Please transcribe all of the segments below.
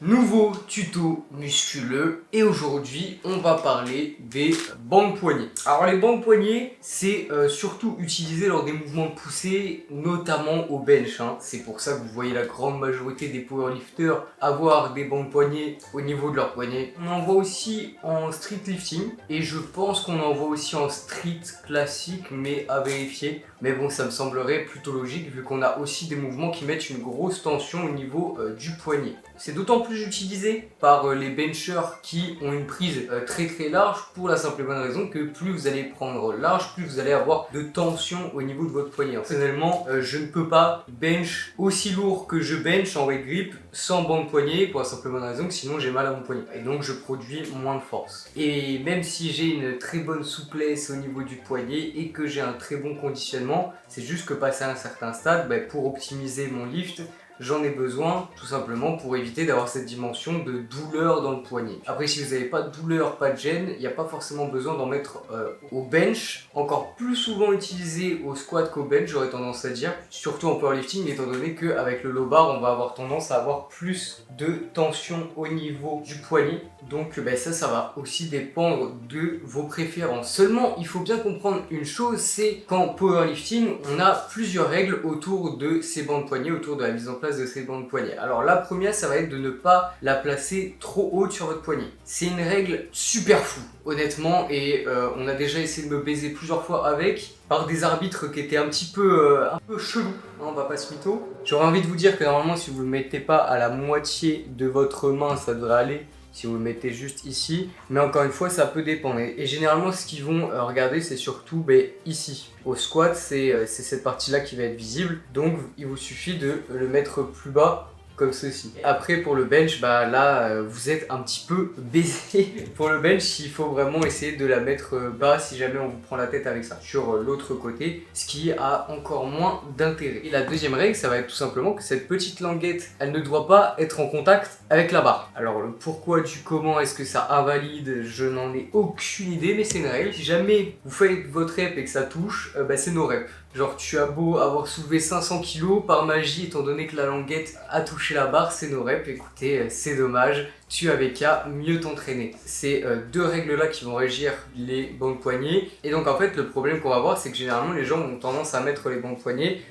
Nouveau tuto musculeux et aujourd'hui on va parler des bandes poignets. Alors les bandes poignets c'est surtout utilisé lors des mouvements poussés, notamment au bench. C'est pour ça que vous voyez la grande majorité des powerlifters avoir des bandes poignets au niveau de leurs poignets. On en voit aussi en street lifting et je pense qu'on en voit aussi en street classique mais à vérifier. Mais bon, ça me semblerait plutôt logique vu qu'on a aussi des mouvements qui mettent une grosse tension au niveau du poignet. C'est d'autant plus utilisé par les benchers qui ont une prise très large pour la simple et bonne raison que plus vous allez prendre large, plus vous allez avoir de tension au niveau de votre poignet. Personnellement, je ne peux pas bench aussi lourd que je bench en weight grip sans bande poignet pour la simple et bonne raison que sinon j'ai mal à mon poignet et donc je produis moins de force. Et même si j'ai une très bonne souplesse au niveau du poignet et que j'ai un très bon conditionnement, c'est juste que passé à un certain stade, pour optimiser mon lift, j'en ai besoin tout simplement pour éviter d'avoir cette dimension de douleur dans le poignet. Après, si vous n'avez pas de douleur, pas de gêne, il n'y a pas forcément besoin d'en mettre au bench. Encore plus souvent utilisé au squat qu'au bench, j'aurais tendance à dire. Surtout en powerlifting, étant donné qu'avec le low bar, on va avoir tendance à avoir plus de tension au niveau du poignet. Donc ça va aussi dépendre de vos préférences. Seulement, il faut bien comprendre une chose, c'est qu'en powerlifting, on a plusieurs règles autour de ces bandes poignets, autour de la mise en place de ces bandes poignets. Alors la première, ça va être de ne pas la placer trop haute sur votre poignet. C'est une règle super floue, honnêtement, et on a déjà essayé de me baiser plusieurs fois avec, par des arbitres qui étaient un peu chelous, on va pas se mytho. J'aurais envie de vous dire que normalement, si vous ne le mettez pas à la moitié de votre main, ça devrait aller. Si vous le mettez juste ici, mais encore une fois ça peut dépendre et généralement ce qu'ils vont regarder c'est surtout ici au squat, c'est cette partie là qui va être visible, donc il vous suffit de le mettre plus bas comme ceci. Après pour le bench, là vous êtes un petit peu baisé. Pour le bench, il faut vraiment essayer de la mettre bas si jamais on vous prend la tête avec ça. Sur l'autre côté, ce qui a encore moins d'intérêt. Et la deuxième règle, ça va être tout simplement que cette petite languette, elle ne doit pas être en contact avec la barre. Alors le pourquoi du comment, est-ce que ça invalide, je n'en ai aucune idée, mais c'est une règle. Si jamais vous faites votre rep et que ça touche, c'est nos reps. Genre tu as beau avoir soulevé 500 kg par magie, étant donné que la languette a touché la barre, c'est nos reps, écoutez, c'est dommage, tu avais qu'à mieux t'entraîner. C'est deux règles là qui vont régir les bandes poignets. Et donc en fait le problème qu'on va avoir, c'est que généralement les gens ont tendance à mettre les bandes poignets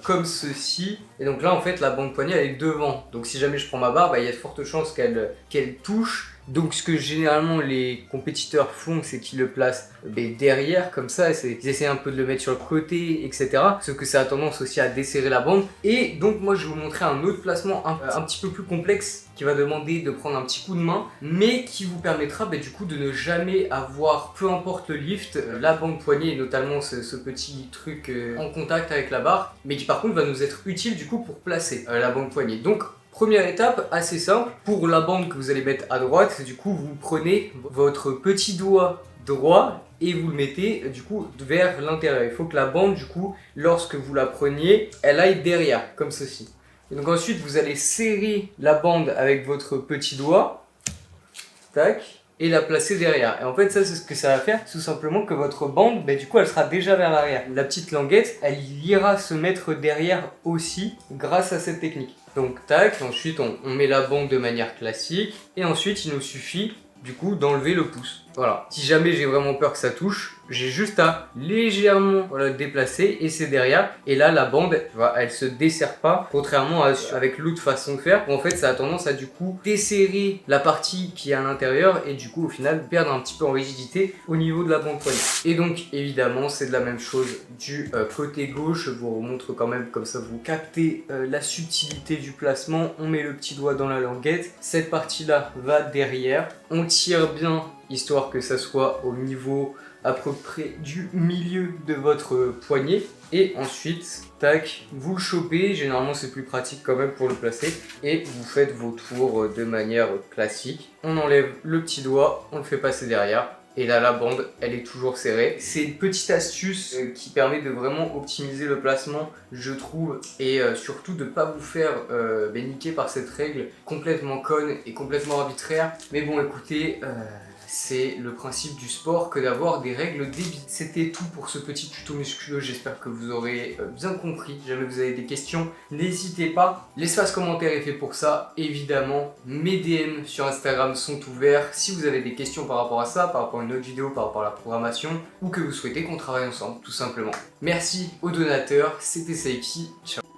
comme ceci. Et donc là en fait la bande poignet elle est devant. Donc si jamais je prends ma barre, il y a de fortes chances qu'elle touche. Donc ce que généralement les compétiteurs font, c'est qu'ils le placent derrière comme ça, ils essaient un peu de le mettre sur le côté, etc. Sauf que ça a tendance aussi à desserrer la bande. Et donc moi je vais vous montrer un autre placement un petit peu plus complexe qui va demander de prendre un petit coup de main, mais qui vous permettra du coup de ne jamais avoir, peu importe le lift, la bande poignée et notamment ce petit truc en contact avec la barre, mais qui par contre va nous être utile du coup pour placer la bande poignée. Donc première étape, assez simple, pour la bande que vous allez mettre à droite, du coup vous prenez votre petit doigt droit et vous le mettez du coup vers l'intérieur. Il faut que la bande du coup, lorsque vous la preniez, elle aille derrière, comme ceci. Et donc ensuite vous allez serrer la bande avec votre petit doigt, tac, et la placer derrière. Et en fait ça c'est ce que ça va faire, tout simplement que votre bande, du coup elle sera déjà vers l'arrière. La petite languette, elle ira se mettre derrière aussi grâce à cette technique. Donc tac, ensuite on met la bande de manière classique et ensuite il nous suffit du coup d'enlever le pouce. Voilà. Si jamais j'ai vraiment peur que ça touche, j'ai juste à légèrement déplacer et c'est derrière. Et là la bande, elle se desserre pas, contrairement avec l'autre façon de faire où en fait ça a tendance à du coup desserrer la partie qui est à l'intérieur et du coup au final perdre un petit peu en rigidité au niveau de la bande poignée. Et donc évidemment c'est de la même chose du côté gauche. Je vous remontre quand même comme ça vous captez la subtilité du placement. On met le petit doigt dans la languette, cette partie là va derrière, on tire bien histoire que ça soit au niveau à peu près du milieu de votre poignet et ensuite tac, vous le chopez, généralement c'est plus pratique quand même pour le placer et vous faites vos tours de manière classique. On enlève le petit doigt, on le fait passer derrière et là la bande elle est toujours serrée. C'est une petite astuce qui permet de vraiment optimiser le placement je trouve et surtout de ne pas vous faire niquer par cette règle complètement conne et complètement arbitraire. Mais bon écoutez, c'est le principe du sport que d'avoir des règles débiles. C'était tout pour ce petit tuto musculeux, j'espère que vous aurez bien compris. Si jamais vous avez des questions, n'hésitez pas. L'espace commentaire est fait pour ça, évidemment. Mes DM sur Instagram sont ouverts. Si vous avez des questions par rapport à ça, par rapport à une autre vidéo, par rapport à la programmation, ou que vous souhaitez qu'on travaille ensemble, tout simplement. Merci aux donateurs, c'était Saiki, ciao.